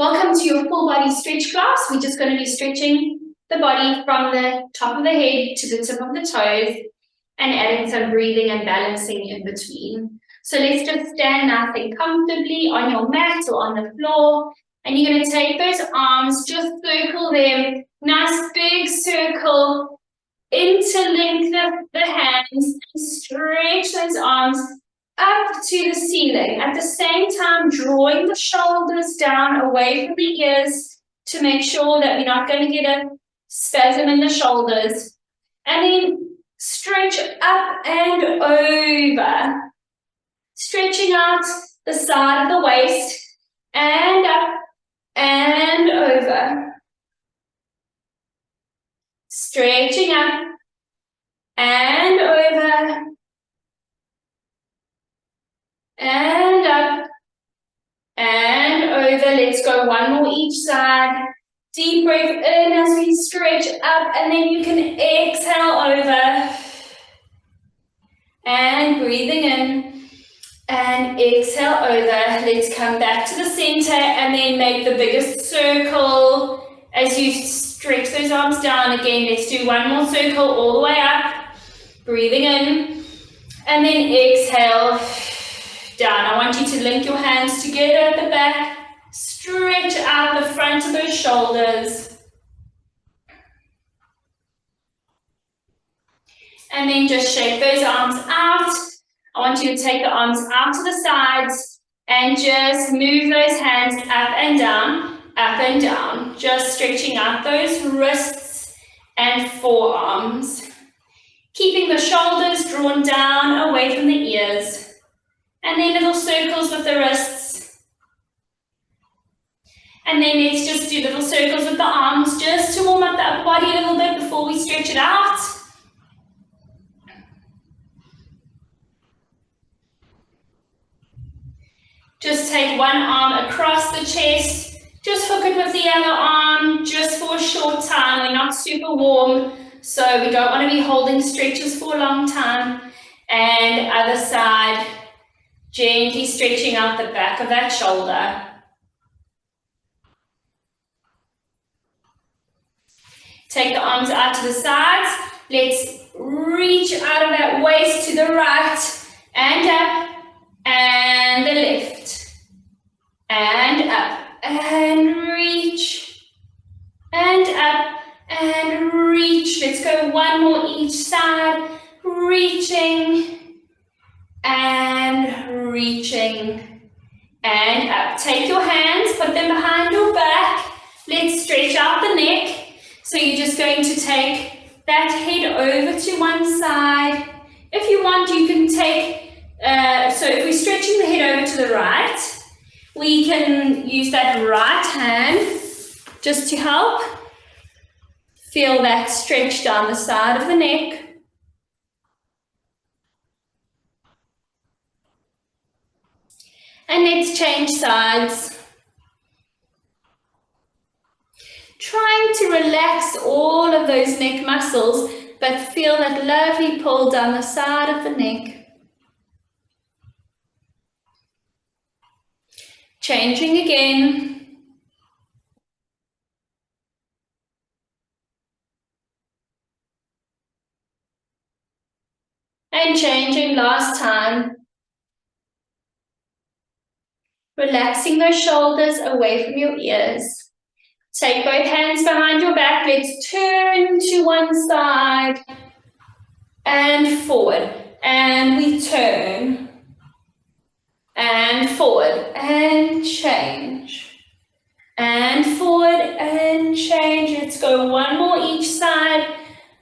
Welcome to your full body stretch class. We're just going to be stretching the body from the top of the head to the tip of the toes and adding some breathing and balancing in between. So let's just stand nice and comfortably on your mat or on the floor, and you're going to take those arms, just circle them, nice big circle, interlink the hands, and stretch those arms up to the ceiling. At the same time, drawing the shoulders down away from the ears to make sure that we're not going to get a spasm in the shoulders. And then stretch up and over. Stretching out the side of the waist and up and over. Stretching up and over. And up and over. Let's go one more each side. Deep breath in as we stretch up, and then you can exhale over. And breathing in and exhale over. Let's come back to the center and then make the biggest circle as you stretch those arms down again. Let's do one more circle all the way up. Breathing in and then exhale down. I want you to link your hands together at the back. Stretch out the front of those shoulders. And then just shake those arms out. I want you to take the arms out to the sides and just move those hands up and down, up and down. Just stretching out those wrists and forearms. Keeping the shoulders drawn down away from the ears. And then little circles with the wrists. And then let's just do little circles with the arms just to warm up the upper body a little bit before we stretch it out. Just take one arm across the chest. Just hook it with the other arm just for a short time. We're not super warm, so we don't want to be holding stretches for a long time. And other side. Gently stretching out the back of that shoulder. Take the arms out to the sides. Let's reach out of that waist to the right and up and the left and up and reach and up and reach. Let's go one more each side. Reaching and reaching and up. Take your hands, put them behind your back. Let's stretch out the neck. So you're just going to take that head over to one side. If you want, you can take, so if we're stretching the head over to the right, we can use that right hand just to help. Feel that stretch down the side of the neck. And let's change sides. Trying to relax all of those neck muscles, but feel that lovely pull down the side of the neck. Changing again. And changing last time. Relaxing those shoulders away from your ears. Take both hands behind your back. Let's turn to one side and forward. And we turn. And forward and change. And forward and change. Let's go one more each side.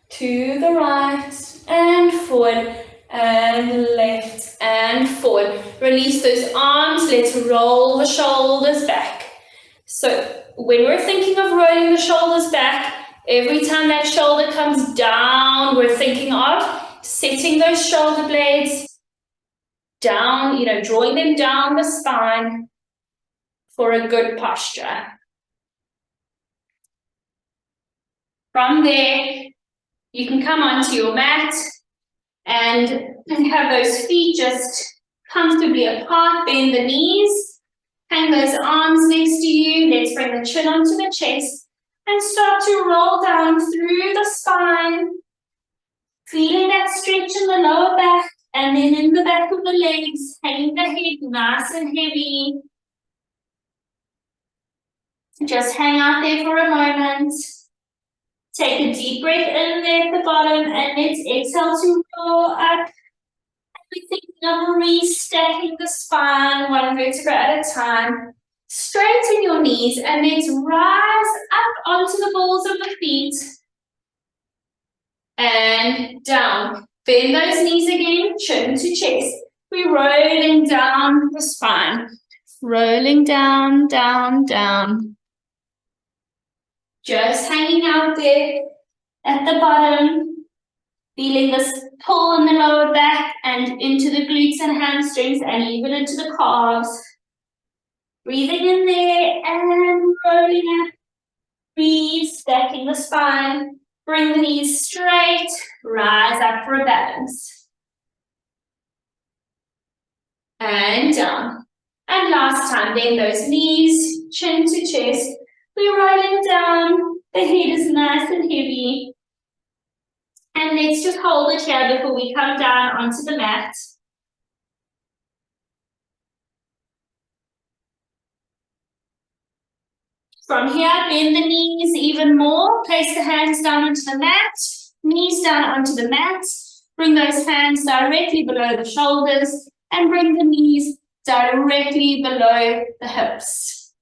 To the right and forward. And left and forward. Release those arms. Let's roll the shoulders back. So when we're thinking of rolling the shoulders back, every time that shoulder comes down, we're thinking of setting those shoulder blades down, drawing them down the spine for a good posture. From there, you can come onto your mat and have those feet just comfortably apart, bend the knees, hang those arms next to you. Let's chin onto the chest and start to roll down through the spine, feeling that stretch in the lower back and then in the back of the legs, hanging the head nice and heavy. Just hang out there for a moment. Take a deep breath in there at the bottom and let's exhale to roll up. We're thinking of restacking the spine one vertebra at a time. Straighten your knees and let's rise up onto the balls of the feet. And down. Bend those knees again, chin to chest. We're rolling down the spine. Rolling down, down, down. Just hanging out there at the bottom. Feeling this pull in the lower back and into the glutes and hamstrings and even into the calves. Breathing in there and rolling up. Breathe, stacking the spine. Bring the knees straight. Rise up for a balance. And down. And last time, bend those knees, chin to chest. We're rolling down. The head is nice and heavy. And let's just hold it here before we come down onto the mat. From here, bend the knees even more. Place the hands down onto the mat. Knees down onto the mat. Bring those hands directly below the shoulders. And bring the knees directly below the hips.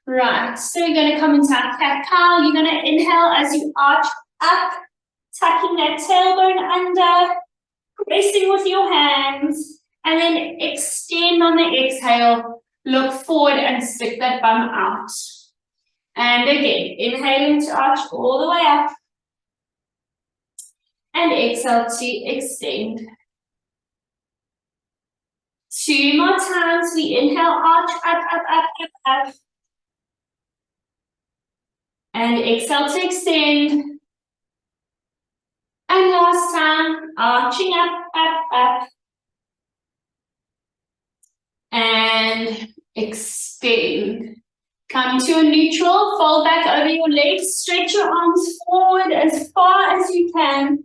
Right, so you're going to come into our cat-cow. You're going to inhale as you arch up. Tucking that tailbone under, pressing with your hands, and then extend on the exhale, look forward and stick that bum out. And again, inhaling to arch all the way up, and exhale to extend. 2 more times, we inhale, arch, up, up, up, up, up, and exhale to extend. And last time, arching up, up, up. And extend. Come to a neutral, fold back over your legs, stretch your arms forward as far as you can.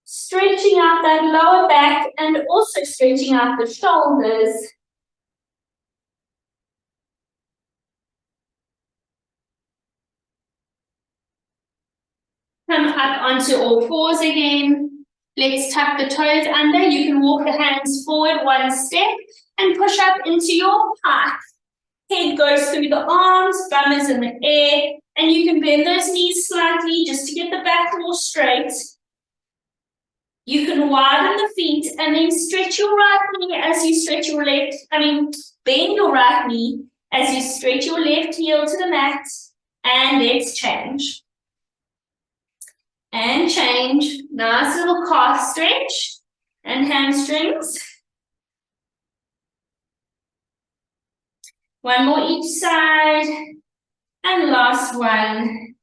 Stretching out that lower back and also stretching out the shoulders. Come up onto all fours again. Let's tuck the toes under. You can walk the hands forward 1 step and push up into your pike. Head goes through the arms, bum is in the air, and you can bend those knees slightly just to get the back more straight. You can widen the feet and then stretch your right knee as you stretch your left, bend your right knee as you stretch your left heel to the mat, and let's change. And change. Nice little calf stretch and hamstrings. 1 more each side. And last one.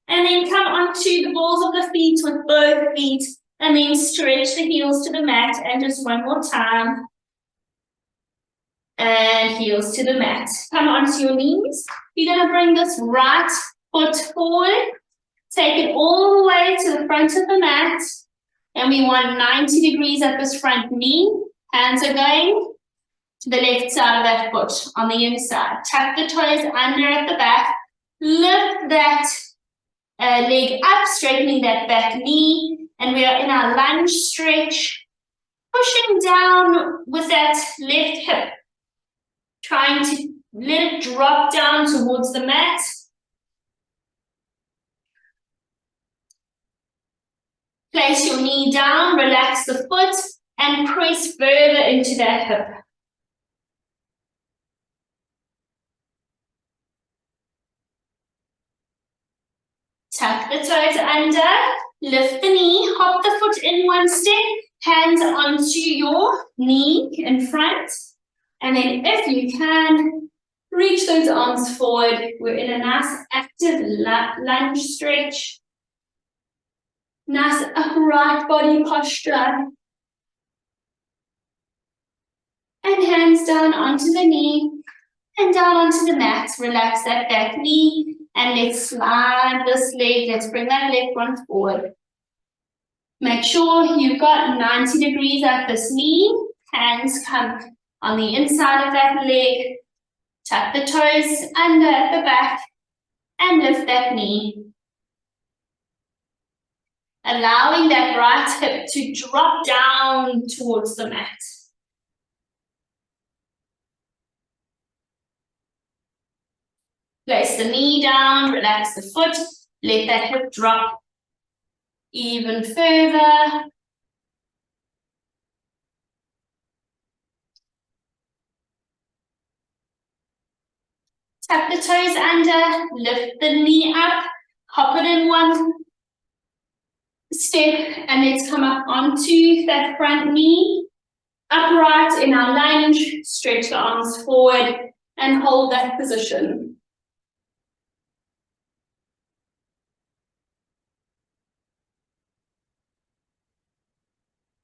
And then come onto the balls of the feet with both feet. And then stretch the heels to the mat. And just 1 more time. And heels to the mat. Come onto your knees. You're going to bring this right foot forward. Take it all the way to the front of the mat. And we want 90 degrees at this front knee. Hands are going to the left side of that foot on the inside. Tuck the toes under at the back. Lift that leg up, straightening that back knee. And we are in our lunge stretch. Pushing down with that left hip. Trying to let it drop down towards the mat. Place your knee down, relax the foot, and press further into that hip. Tuck the toes under, lift the knee, hop the foot in 1 step, hands onto your knee in front, and then if you can, reach those arms forward. We're in a nice active lunge stretch. Nice upright body posture. And hands down onto the knee. And down onto the mat, relax that back knee, and let's slide this leg, let's bring that leg front forward. Make sure you've got 90 degrees at this knee, hands come on the inside of that leg, tuck the toes under at the back, and lift that knee. Allowing that right hip to drop down towards the mat. Place the knee down, relax the foot, let that hip drop even further. Tuck the toes under, lift the knee up, hop it in one step, and let's come up onto that front knee. Upright in our lunge, stretch the arms forward and hold that position.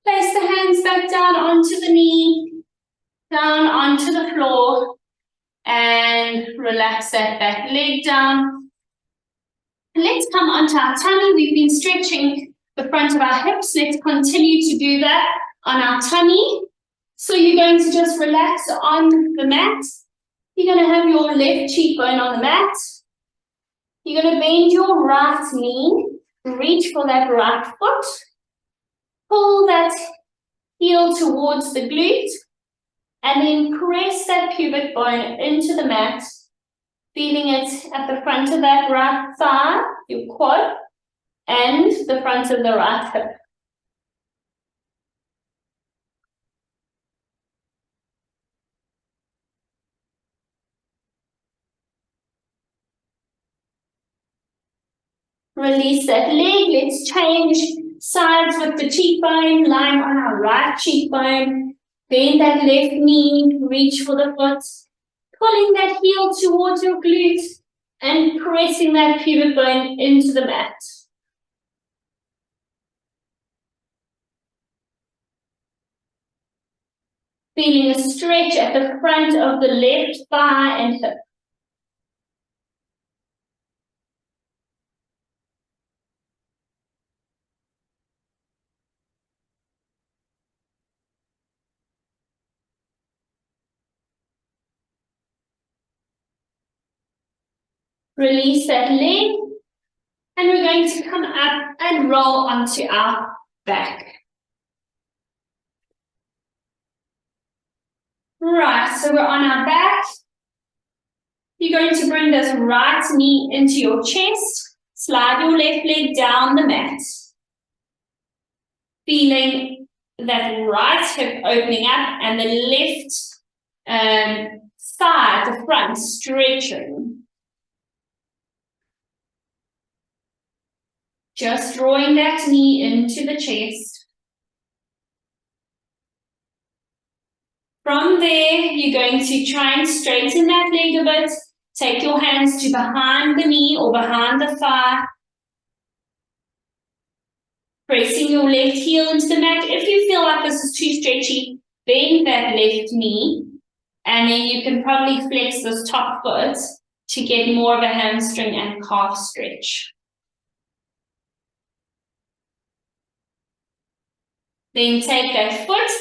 Place the hands back down onto the knee, down onto the floor, and relax that back leg down. Let's come onto our tummy. We've been stretching the front of our hips. Let's continue to do that on our tummy. So you're going to just relax on the mat. You're going to have your left cheekbone on the mat. You're going to bend your right knee, reach for that right foot. Pull that heel towards the glute, and then press that pubic bone into the mat, feeling it at the front of that right thigh, your quad, and the front of the right hip. Release that leg. Let's change sides with the cheekbone, lying on our right cheekbone. Bend that left knee, reach for the foot, pulling that heel towards your glute and pressing that pubic bone into the mat. Feeling a stretch at the front of the left thigh and hip. Release that leg, and we're going to come up and roll onto our back. Right, so we're on our back. You're going to bring this right knee into your chest, slide your left leg down the mat. Feeling that right hip opening up and the left thigh at the front stretching. Just drawing that knee into the chest. From there, you're going to try and straighten that leg a bit. Take your hands to behind the knee or behind the thigh. Pressing your left heel into the mat. If you feel like this is too stretchy, bend that left knee. And then you can probably flex this top foot to get more of a hamstring and calf stretch. Then take that foot,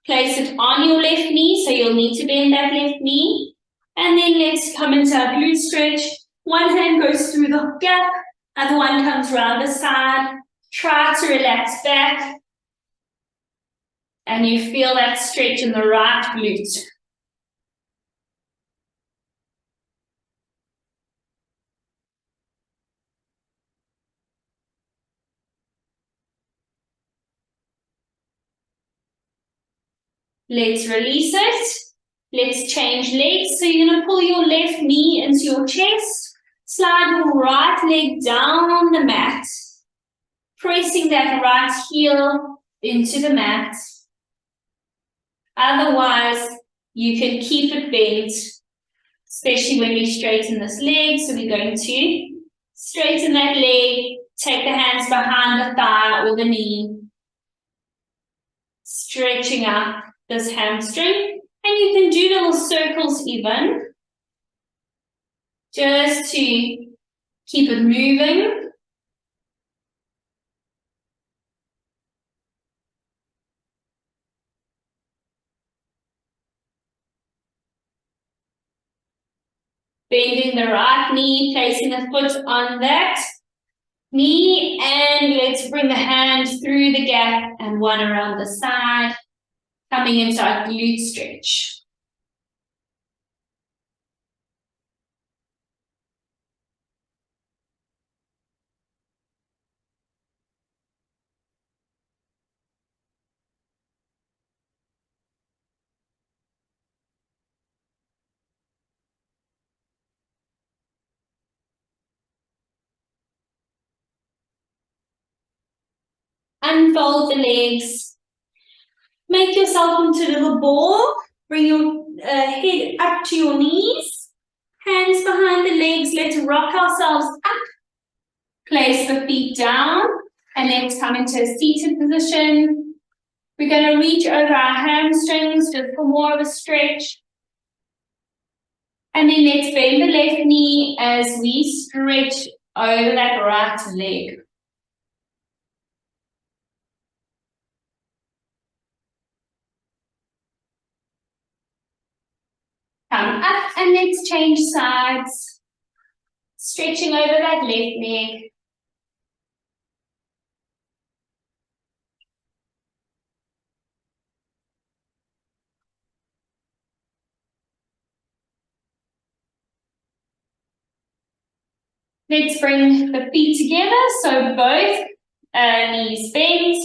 place it on your left knee, so you'll need to bend that left knee. And then let's come into our glute stretch. One hand goes through the gap, other one comes around the side. Try to relax back. And you feel that stretch in the right glute. Let's release it. Let's change legs. So you're going to pull your left knee into your chest. Slide your right leg down on the mat. Pressing that right heel into the mat. Otherwise, you can keep it bent, especially when we straighten this leg. So we're going to straighten that leg, take the hands behind the thigh or the knee, stretching up this hamstring, and you can do little circles even just to keep it moving. Bending the right knee, placing the foot on that knee, and let's bring the hand through the gap and one around the side, coming into our glute stretch. Unfold the legs. Make yourself into a little ball. Bring your head up to your knees. Hands behind the legs. Let's rock ourselves up. Place the feet down. And let's come into a seated position. We're going to reach over our hamstrings just for more of a stretch. And then let's bend the left knee as we stretch over that right leg. Come up and let's change sides. Stretching over that left leg. Let's bring the feet together, so both knees bent.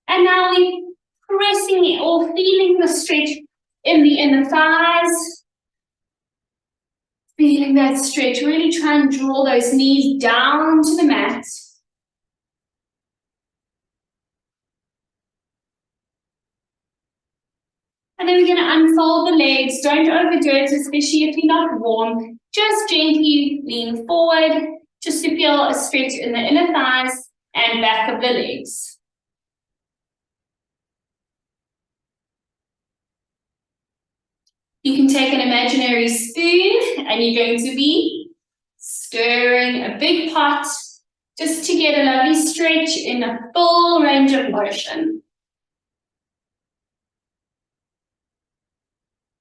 And now we're pressing or feeling the stretch in the inner thighs. Feeling that stretch, really try and draw those knees down to the mat. And then we're going to unfold the legs. Don't overdo it, especially if you're not warm. Just gently lean forward, just to feel a stretch in the inner thighs and back of the legs. You can take an imaginary spoon and you're going to be stirring a big pot just to get a lovely stretch in a full range of motion.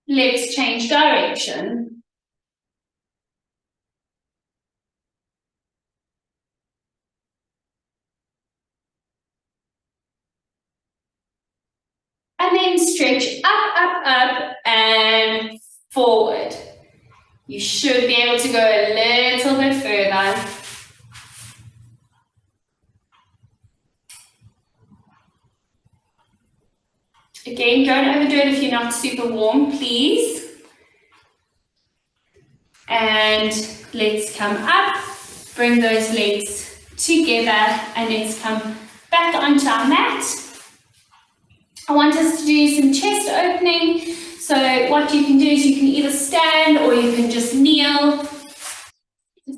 Let's change direction. And then stretch up, and forward. You should be able to go a little bit further. Again, don't overdo it if you're not super warm, please. And let's come up, bring those legs together, and let's come back onto our mat. I want us to do some chest opening. So what you can do is you can either stand or you can just kneel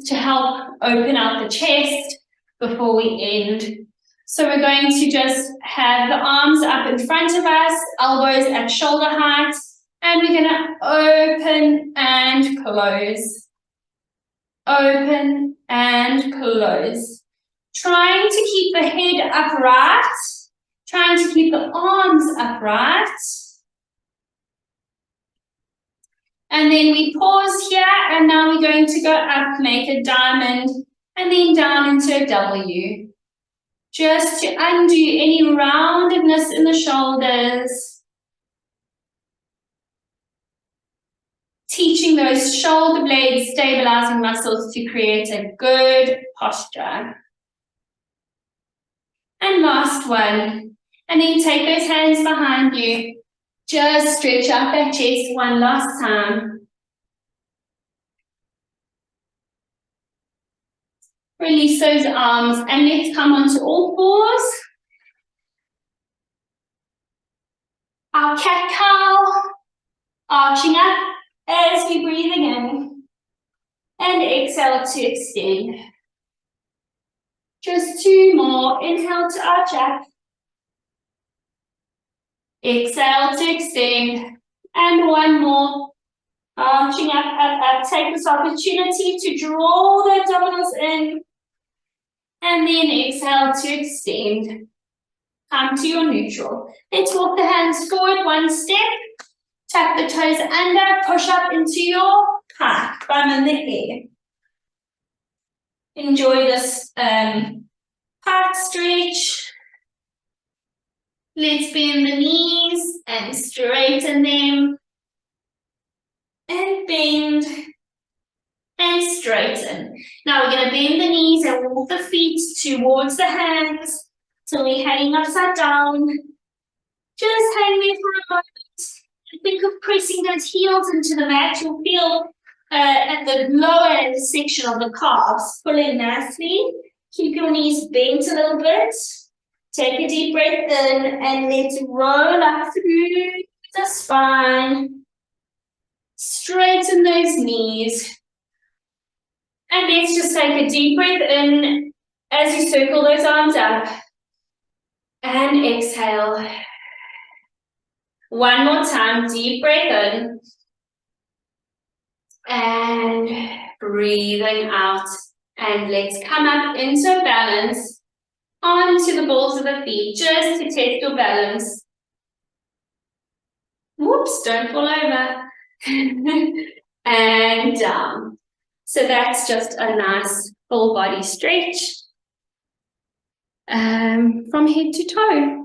to help open out the chest before we end. So we're going to just have the arms up in front of us, elbows at shoulder height, and we're going to open and close. Open and close. Trying to keep the head upright. Trying to keep the arms upright. And then we pause here, and now we're going to go up, make a diamond, and then down into a W. Just to undo any roundedness in the shoulders. Teaching those shoulder blades stabilizing muscles to create a good posture. And last one. And then take those hands behind you. Just stretch out that chest one last time. Release those arms and let's come onto all fours. Our cat-cow, arching up as we're breathing in. And exhale to extend. Just two more. Inhale to arch up. Exhale to extend. And one more. Arching up, up, up. Take this opportunity to draw the abdominals in. And then exhale to extend. Come to your neutral. Let's walk the hands forward one step. Tuck the toes under. Push up into your pike. Bum in the air. Enjoy this pike stretch. Let's bend the knees and straighten them. And bend and straighten. Now we're going to bend the knees and walk the feet towards the hands till we're hanging upside down. Just hang there for a moment. Think of pressing those heels into the mat. You'll feel at the lower section of the calves pulling nicely. Keep your knees bent a little bit. Take a deep breath in and let's roll up through the spine. Straighten those knees. And let's just take a deep breath in as you circle those arms up. And exhale. One more time, deep breath in. And breathing out. And let's come up into balance onto the balls of the feet just to test your balance. Whoops, don't fall over. And down. So that's just a nice full body stretch from head to toe.